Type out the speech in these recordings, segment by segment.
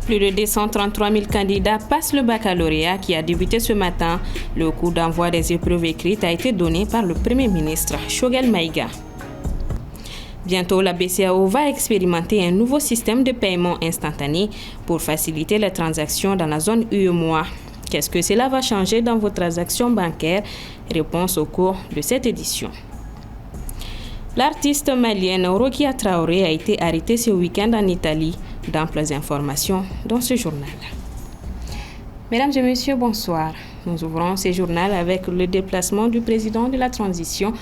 Plus de 233 000 candidats passent le baccalauréat qui a débuté ce matin. Le coup d'envoi des épreuves écrites a été donné par le Premier ministre Choguel Maïga. Bientôt, la BCEAO va expérimenter un nouveau système de paiement instantané pour faciliter les transactions dans la zone UEMOA. Qu'est-ce que cela va changer dans vos transactions bancaires? Réponse au cours de cette édition. L'artiste malienne Rokia Traoré a été arrêtée ce week-end en Italie. D'amples informations dans ce journal. Mesdames et messieurs, bonsoir. Nous ouvrons ce journal avec le déplacement du président de la transition,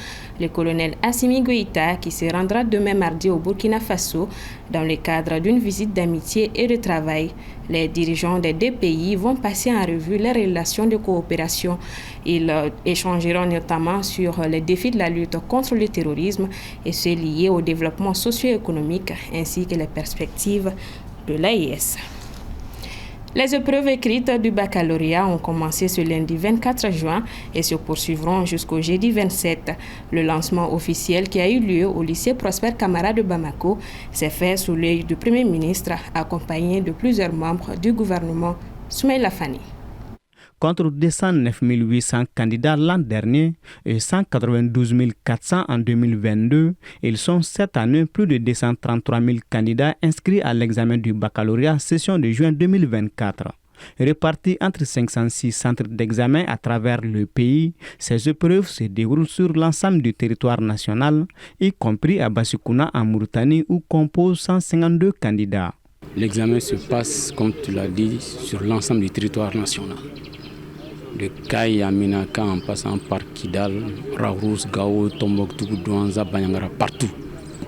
le colonel Assimi Goïta, qui se rendra demain mardi au Burkina Faso dans le cadre d'une visite d'amitié et de travail. Les dirigeants des deux pays vont passer en revue les relations de coopération. Ils échangeront notamment sur les défis de la lutte contre le terrorisme et ceux liés au développement socio-économique ainsi que les perspectives de l'AES. Les épreuves écrites du baccalauréat ont commencé ce lundi 24 juin et se poursuivront jusqu'au jeudi 27. Le lancement officiel qui a eu lieu au lycée Prosper Camara de Bamako s'est fait sous l'œil du Premier ministre, accompagné de plusieurs membres du gouvernement. Soumaïla Fani. Contre 209 800 candidats l'an dernier et 192 400 en 2022, ils sont cette année plus de 233 000 candidats inscrits à l'examen du baccalauréat session de juin 2024. Répartis entre 506 centres d'examen à travers le pays, ces épreuves se déroulent sur l'ensemble du territoire national, y compris à Bassikuna en Mauritanie où composent 152 candidats. L'examen se passe, comme tu l'as dit, sur l'ensemble du territoire national. De Kaï à Minaka en passant par Kidal, Raourous, Gao, Tombouctou, Douanza, Banyangara, partout.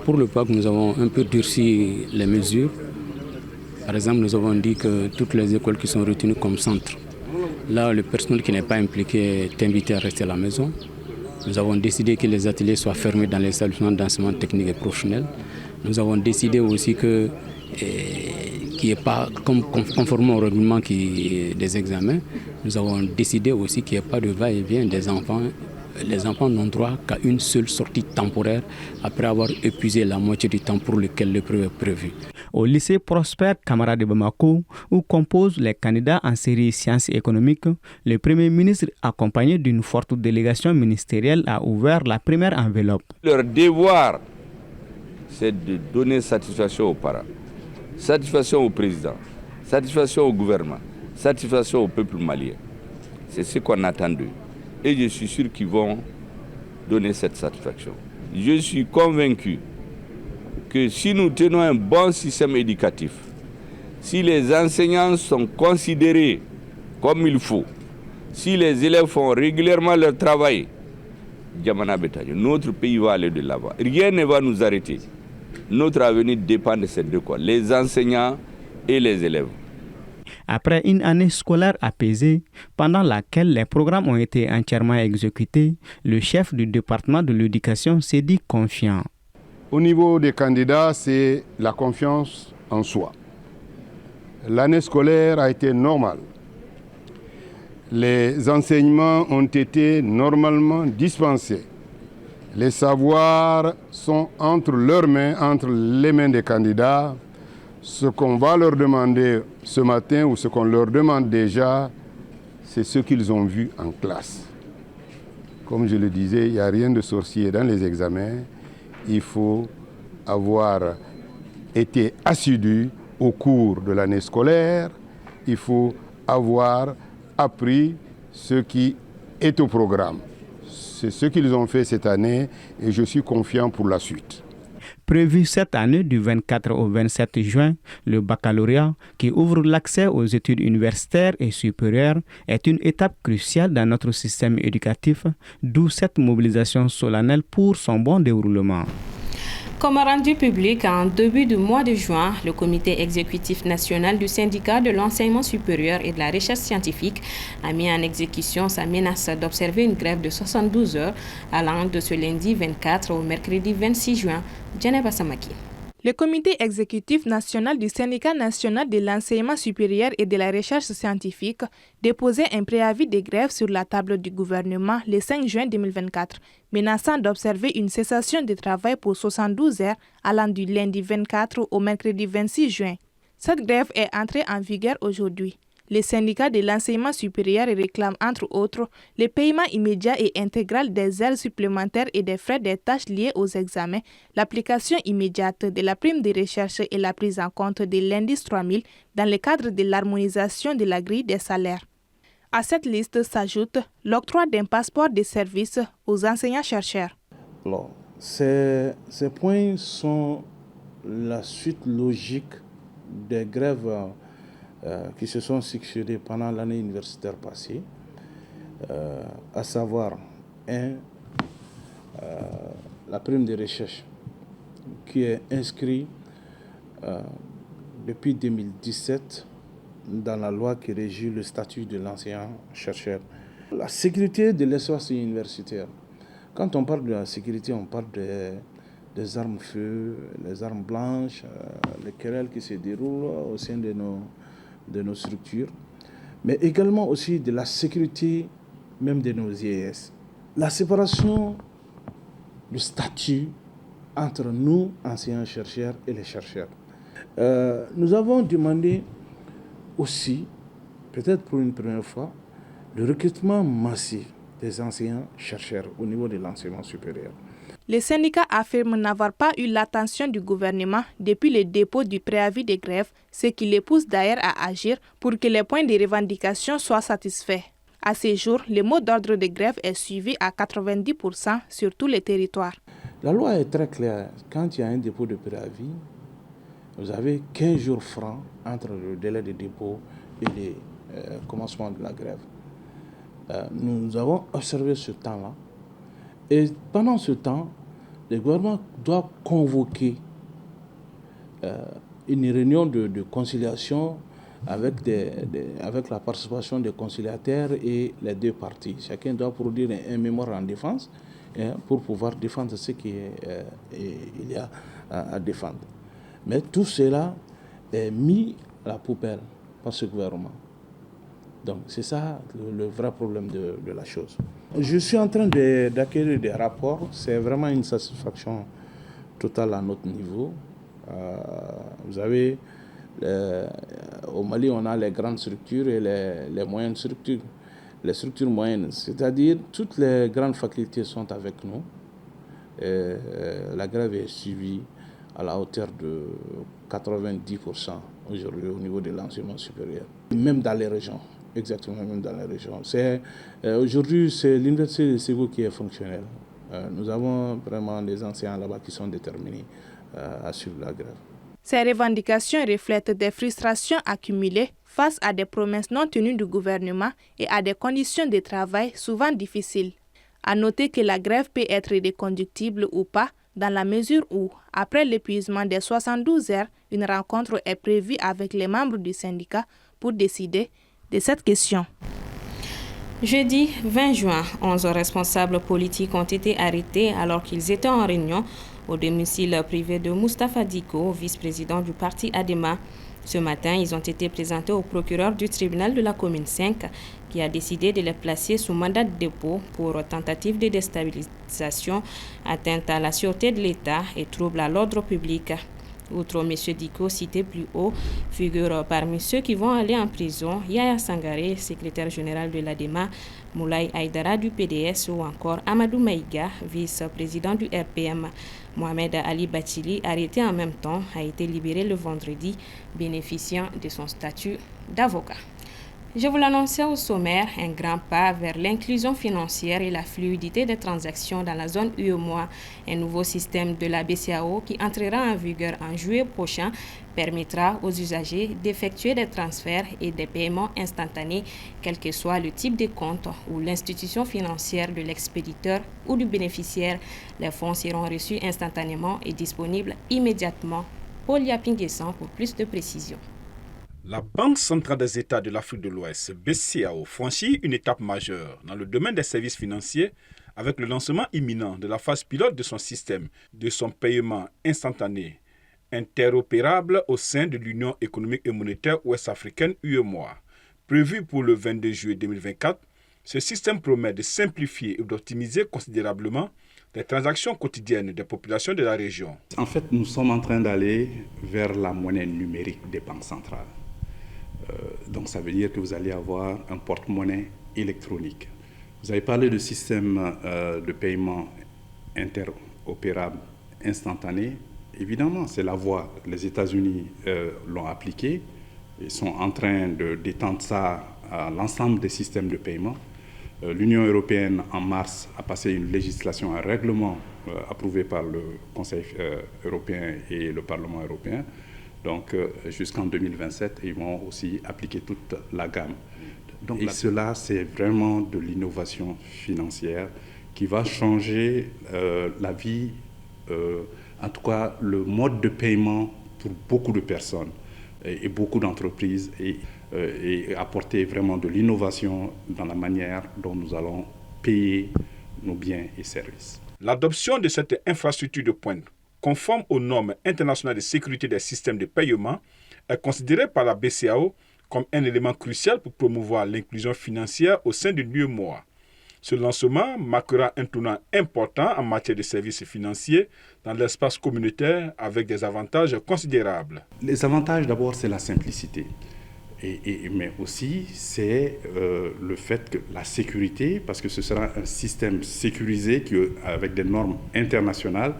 Pour le PAC, nous avons un peu durci les mesures. Par exemple, nous avons dit que toutes les écoles qui sont retenues comme centre, là, le personnel qui n'est pas impliqué est invité à rester à la maison. Nous avons décidé que les ateliers soient fermés dans les établissements d'enseignement technique et professionnel. Nous avons décidé aussi que qui n'est pas conformément au règlement des examens, nous avons décidé aussi qu'il n'y ait pas de va-et-vient des enfants. Les enfants n'ont droit qu'à une seule sortie temporaire après avoir épuisé la moitié du temps pour lequel l'épreuve est prévue. Au lycée Prosper Camara de Bamako, où composent les candidats en série sciences économiques, le Premier ministre, accompagné d'une forte délégation ministérielle, a ouvert la première enveloppe. Leur devoir, c'est de donner satisfaction aux parents, satisfaction au président, satisfaction au gouvernement, satisfaction au peuple malien. C'est ce qu'on attend d'eux. Et je suis sûr qu'ils vont donner cette satisfaction. Je suis convaincu que si nous tenons un bon système éducatif, si les enseignants sont considérés comme il faut, si les élèves font régulièrement leur travail, notre pays va aller de l'avant. Rien ne va nous arrêter. Notre avenir dépend de ces deux corps, les enseignants et les élèves. Après une année scolaire apaisée, pendant laquelle les programmes ont été entièrement exécutés, le chef du département de l'éducation s'est dit confiant. Au niveau des candidats, c'est la confiance en soi. L'année scolaire a été normale. Les enseignements ont été normalement dispensés. Les savoirs sont entre leurs mains, entre les mains des candidats. Ce qu'on va leur demander ce matin ou ce qu'on leur demande déjà, c'est ce qu'ils ont vu en classe. Comme je le disais, il n'y a rien de sorcier dans les examens. Il faut avoir été assidu au cours de l'année scolaire. Il faut avoir appris ce qui est au programme. C'est ce qu'ils ont fait cette année et je suis confiant pour la suite. Prévu cette année du 24 au 27 juin, le baccalauréat, qui ouvre l'accès aux études universitaires et supérieures, est une étape cruciale dans notre système éducatif, d'où cette mobilisation solennelle pour son bon déroulement. Comme rendu public en début du mois de juin, le comité exécutif national du syndicat de l'enseignement supérieur et de la recherche scientifique a mis en exécution sa menace d'observer une grève de 72 heures allant de ce lundi 24 au mercredi 26 juin. Djeneba Samaki. Le comité exécutif national du syndicat national de l'enseignement supérieur et de la recherche scientifique déposait un préavis de grève sur la table du gouvernement le 5 juin 2024, menaçant d'observer une cessation de travail pour 72 heures allant du lundi 24 au mercredi 26 juin. Cette grève est entrée en vigueur aujourd'hui. Les syndicats de l'enseignement supérieur réclament entre autres le paiement immédiat et intégral des heures supplémentaires et des frais des tâches liées aux examens, l'application immédiate de la prime de recherche et la prise en compte de l'indice 3000 dans le cadre de l'harmonisation de la grille des salaires. À cette liste s'ajoute l'octroi d'un passeport de service aux enseignants-chercheurs. Alors, ces points sont la suite logique des grèves qui se sont succédées pendant l'année universitaire passée, à savoir la prime de recherche qui est inscrite depuis 2017 dans la loi qui régit le statut de l'enseignant-chercheur. La sécurité de l'espace universitaire. Quand on parle de la sécurité, on parle des armes feu, les armes blanches, les querelles qui se déroulent au sein de nos structures, mais également aussi de la sécurité même de nos IES. La séparation du statut entre nous, enseignants-chercheurs, et les chercheurs. Nous avons demandé aussi, peut-être pour une première fois, le recrutement massif des enseignants-chercheurs au niveau de l'enseignement supérieur. Les syndicats affirment n'avoir pas eu l'attention du gouvernement depuis le dépôt du préavis de grève, ce qui les pousse d'ailleurs à agir pour que les points de revendication soient satisfaits. À ce jour, le mot d'ordre de grève est suivi à 90% sur tous les territoires. La loi est très claire. Quand il y a un dépôt de préavis, vous avez 15 jours francs entre le délai de dépôt et le commencement de la grève. Nous avons observé ce temps-là. Et pendant ce temps, le gouvernement doit convoquer une réunion de conciliation avec la participation des conciliateurs et les deux parties. Chacun doit produire un mémoire en défense pour pouvoir défendre ce qu'il y a à défendre. Mais tout cela est mis à la poubelle par ce gouvernement. Donc c'est ça le vrai problème de la chose. Je suis en train d'acquérir des rapports. C'est vraiment une satisfaction totale à notre niveau. Vous savez, au Mali, on a les grandes structures et les moyennes structures. Les structures moyennes, c'est-à-dire toutes les grandes facultés sont avec nous. Et la grève est suivie à la hauteur de 90% aujourd'hui au niveau de l'enseignement supérieur, même dans les régions. Exactement, même dans les régions. Aujourd'hui, c'est l'université de Ségou qui est fonctionnelle. Nous avons vraiment des enseignants là-bas qui sont déterminés à suivre la grève. Ces revendications reflètent des frustrations accumulées face à des promesses non tenues du gouvernement et à des conditions de travail souvent difficiles. À noter que la grève peut être reconductible ou pas, dans la mesure où, après l'épuisement des 72 heures, une rencontre est prévue avec les membres du syndicat pour décider de cette question. Jeudi 20 juin, 11 responsables politiques ont été arrêtés alors qu'ils étaient en réunion au domicile privé de Moustapha Diko, vice-président du parti ADEMA. Ce matin, ils ont été présentés au procureur du tribunal de la commune 5 qui a décidé de les placer sous mandat de dépôt pour tentative de déstabilisation, atteinte à la sûreté de l'État et trouble à l'ordre public. Outre M. Diko, cité plus haut, figurent parmi ceux qui vont aller en prison Yaya Sangaré, secrétaire général de l'ADEMA, Moulay Aïdara du PDS ou encore Amadou Maïga, vice-président du RPM. Mohamed Ali Batili, arrêté en même temps, a été libéré le vendredi, bénéficiant de son statut d'avocat. Je vous l'annonçais au sommaire, un grand pas vers l'inclusion financière et la fluidité des transactions dans la zone UEMOA. Un nouveau système de la BCEAO qui entrera en vigueur en juillet prochain permettra aux usagers d'effectuer des transferts et des paiements instantanés, quel que soit le type de compte ou l'institution financière de l'expéditeur ou du bénéficiaire. Les fonds seront reçus instantanément et disponibles immédiatement. Paul Yapinguessan pour plus de précisions. La Banque centrale des États de l'Afrique de l'Ouest, BCEAO, franchit une étape majeure dans le domaine des services financiers avec le lancement imminent de la phase pilote de son système de son paiement instantané interopérable au sein de l'Union économique et monétaire ouest-africaine UEMOA. Prévu pour le 22 juillet 2024, ce système promet de simplifier et d'optimiser considérablement des transactions quotidiennes des populations de la région. En fait, nous sommes en train d'aller vers la monnaie numérique des banques centrales. Donc ça veut dire que vous allez avoir un porte-monnaie électronique. Vous avez parlé de système de paiement interopérable instantané. Évidemment, c'est la voie. Les États-Unis l'ont appliqué. Ils sont en train d'étendre ça à l'ensemble des systèmes de paiement. L'Union européenne, en mars, a passé une législation, un règlement approuvé par le Conseil européen et le Parlement européen. Donc, jusqu'en 2027, ils vont aussi appliquer toute la gamme. Donc, et cela, c'est vraiment de l'innovation financière qui va changer la vie, en tout cas le mode de paiement pour beaucoup de personnes et beaucoup d'entreprises et apporter vraiment de l'innovation dans la manière dont nous allons payer nos biens et services. L'adoption de cette infrastructure de pointe conforme aux normes internationales de sécurité des systèmes de paiement est considérée par la BCEAO comme un élément crucial pour promouvoir l'inclusion financière au sein de l'UEMOA. Ce lancement marquera un tournant important en matière de services financiers dans l'espace communautaire avec des avantages considérables. Les avantages, d'abord, c'est la simplicité. Mais aussi, c'est le fait que la sécurité, parce que ce sera un système sécurisé avec des normes internationales.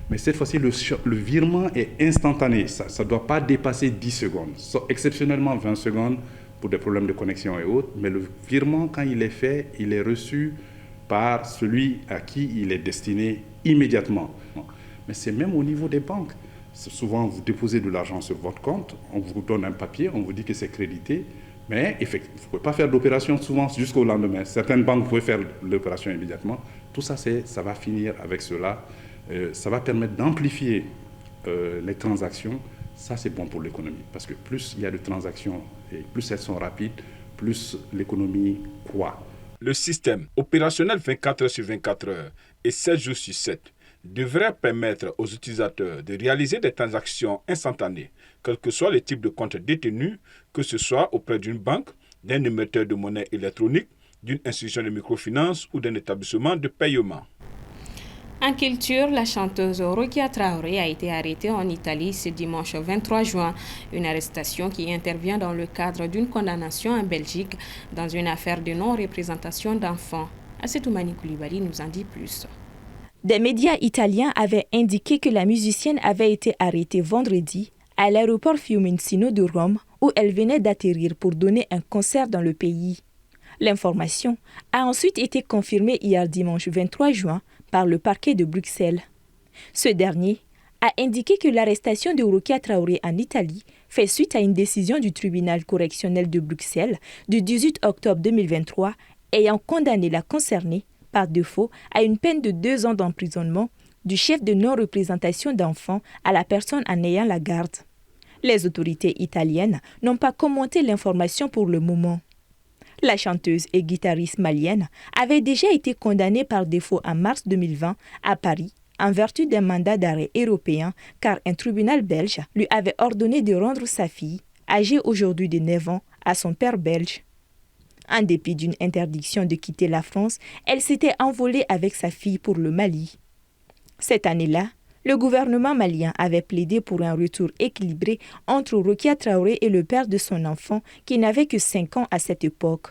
Mais cette fois-ci, le virement est instantané. Ça ne doit pas dépasser 10 secondes. Exceptionnellement 20 secondes pour des problèmes de connexion et autres. Mais le virement, quand il est fait, il est reçu par celui à qui il est destiné immédiatement. Mais c'est même au niveau des banques. Souvent, vous déposez de l'argent sur votre compte, on vous donne un papier, on vous dit que c'est crédité. Mais effectivement, vous ne pouvez pas faire d'opération souvent jusqu'au lendemain. Certaines banques, vous pouvez faire l'opération immédiatement. Tout ça, ça va finir avec cela. Ça va permettre d'amplifier les transactions. Ça, c'est bon pour l'économie. Parce que plus il y a de transactions et plus elles sont rapides, plus l'économie croît. Le système opérationnel 24 heures sur 24 heures et 7 jours sur 7 devrait permettre aux utilisateurs de réaliser des transactions instantanées, quel que soit le type de compte détenu, que ce soit auprès d'une banque, d'un émetteur de monnaie électronique, d'une institution de microfinance ou d'un établissement de paiement. En culture, la chanteuse Rokia Traoré a été arrêtée en Italie ce dimanche 23 juin. Une arrestation qui intervient dans le cadre d'une condamnation en Belgique dans une affaire de non-représentation d'enfants. Assetoumani Koulibaly nous en dit plus. Des médias italiens avaient indiqué que la musicienne avait été arrêtée vendredi à l'aéroport Fiumicino de Rome où elle venait d'atterrir pour donner un concert dans le pays. L'information a ensuite été confirmée hier dimanche 23 juin par le parquet de Bruxelles. Ce dernier a indiqué que l'arrestation de Rokia Traoré en Italie fait suite à une décision du tribunal correctionnel de Bruxelles du 18 octobre 2023 ayant condamné la concernée par défaut à une peine de 2 ans d'emprisonnement du chef de non-représentation d'enfants à la personne en ayant la garde. Les autorités italiennes n'ont pas commenté l'information pour le moment. La chanteuse et guitariste malienne avait déjà été condamnée par défaut en mars 2020 à Paris en vertu d'un mandat d'arrêt européen car un tribunal belge lui avait ordonné de rendre sa fille, âgée aujourd'hui de 9 ans, à son père belge. En dépit d'une interdiction de quitter la France, elle s'était envolée avec sa fille pour le Mali. Cette année-là, le gouvernement malien avait plaidé pour un retour équilibré entre Rokia Traoré et le père de son enfant qui n'avait que 5 ans à cette époque.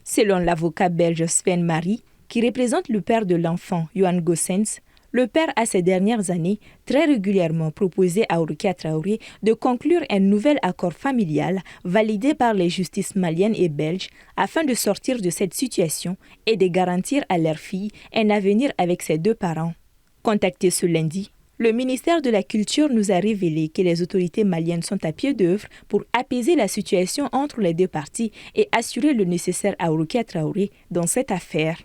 Selon l'avocat belge Sven Marie, qui représente le père de l'enfant, Johan Gossens, le père a ces dernières années très régulièrement proposé à Rokia Traoré de conclure un nouvel accord familial validé par les justices maliennes et belges afin de sortir de cette situation et de garantir à leur fille un avenir avec ses 2 parents. Contacté ce lundi, le ministère de la Culture nous a révélé que les autorités maliennes sont à pied d'œuvre pour apaiser la situation entre les 2 parties et assurer le nécessaire à Rokia Traoré dans cette affaire.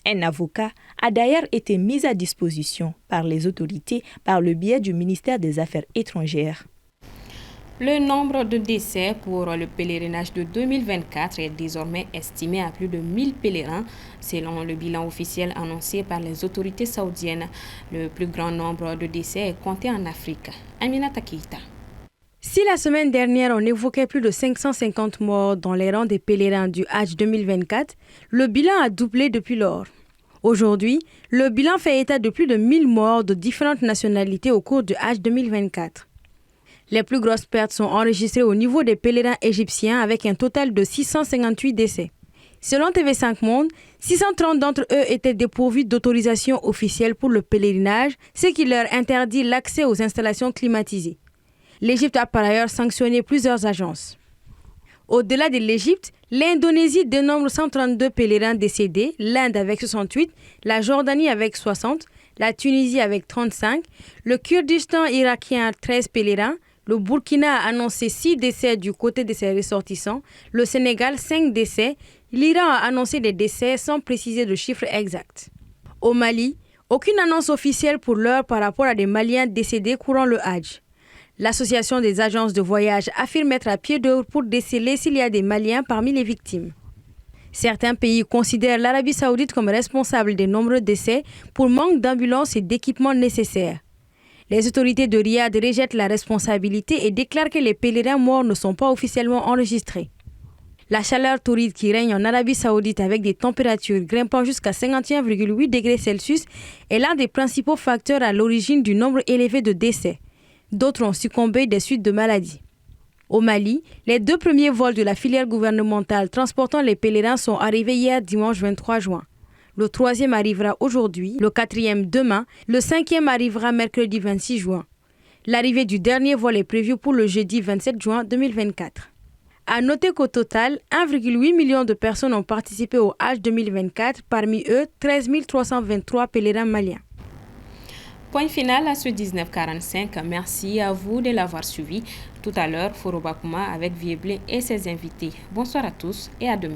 Un avocat a d'ailleurs été mis à disposition par les autorités par le biais du ministère des Affaires étrangères. Le nombre de décès pour le pèlerinage de 2024 est désormais estimé à plus de 1000 pèlerins, selon le bilan officiel annoncé par les autorités saoudiennes. Le plus grand nombre de décès est compté en Afrique. Aminata Keita. Si la semaine dernière, on évoquait plus de 550 morts dans les rangs des pèlerins du Hajj 2024, le bilan a doublé depuis lors. Aujourd'hui, le bilan fait état de plus de 1000 morts de différentes nationalités au cours du Hajj 2024. Les plus grosses pertes sont enregistrées au niveau des pèlerins égyptiens avec un total de 658 décès. Selon TV5 Monde, 630 d'entre eux étaient dépourvus d'autorisation officielle pour le pèlerinage, ce qui leur interdit l'accès aux installations climatisées. L'Égypte a par ailleurs sanctionné plusieurs agences. Au-delà de l'Égypte, l'Indonésie dénombre 132 pèlerins décédés, l'Inde avec 68, la Jordanie avec 60, la Tunisie avec 35, le Kurdistan irakien 13 pèlerins, le Burkina a annoncé 6 décès du côté de ses ressortissants, le Sénégal 5 décès, l'Iran a annoncé des décès sans préciser de chiffres exacts. Au Mali, aucune annonce officielle pour l'heure par rapport à des Maliens décédés courant le Hajj. L'Association des agences de voyage affirme être à pied d'œuvre pour déceler s'il y a des Maliens parmi les victimes. Certains pays considèrent l'Arabie saoudite comme responsable des nombreux décès pour manque d'ambulances et d'équipements nécessaires. Les autorités de Riyad rejettent la responsabilité et déclarent que les pèlerins morts ne sont pas officiellement enregistrés. La chaleur torride qui règne en Arabie saoudite avec des températures grimpant jusqu'à 51,8 degrés Celsius est l'un des principaux facteurs à l'origine du nombre élevé de décès. D'autres ont succombé des suites de maladies. Au Mali, les 2 premiers vols de la filière gouvernementale transportant les pèlerins sont arrivés hier dimanche 23 juin. Le 3e arrivera aujourd'hui, le 4e demain, le 5e arrivera mercredi 26 juin. L'arrivée du dernier vol est prévue pour le jeudi 27 juin 2024. À noter qu'au total, 1,8 million de personnes ont participé au Hajj 2024, parmi eux 13 323 pèlerins maliens. Point final à ce 1945. Merci à vous de l'avoir suivi. Tout à l'heure, Foroba Kuma avec Vieblé et ses invités. Bonsoir à tous et à demain.